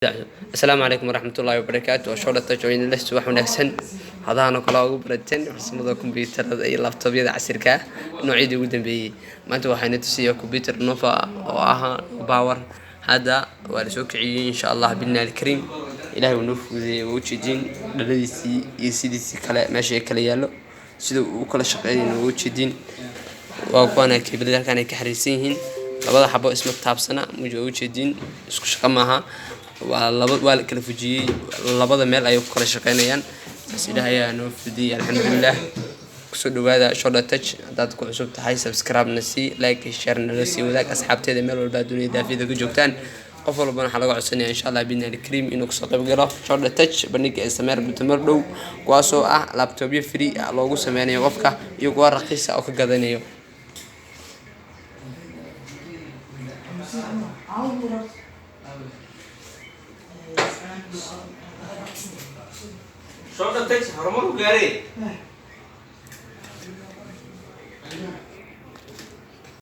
السلام عليكم ورحمة الله وبركاته وشورة تجوين لست وحنا نحسن هذا أنا كلاو برتين اسمه ذا كمبيوتر أي لابتوب يدا عسيرك نوعيد يقدم به ما أنت وحنا تسيه كمبيوتر نوفا وآها باور هذا ورسوك إن شاء الله بنا الكريم إلهي ونوف ووجدين الذي يسيدي كلا ماشي كلا يالو سيدو وكل شقين ووجدين وأنا كبير كان كحريسين labada xabo isma taabsana mujoojidiin isku shaqo maaha waa la kala fujiyay labada meel ay ku kala shaqeynayaan ilaahay aanu fudiyay alxamdulillah kusoo dhawaada shoda touch dad ku cusub tahay subscribe na si like share na si wadaag asxaabteeda meel walba dunida daafida ku joogtaan qof walba waxa laga codsanayaa insha Allah bidna al-kareem inuu kusoo qayb galo shoda touch bandhiga ay sameeyay muddo dhow kuwaasoo ah laptopyo free loogu sameeyo qofka iyo kuwa raqiis ah oo ka gadanayo Shorter text, how much?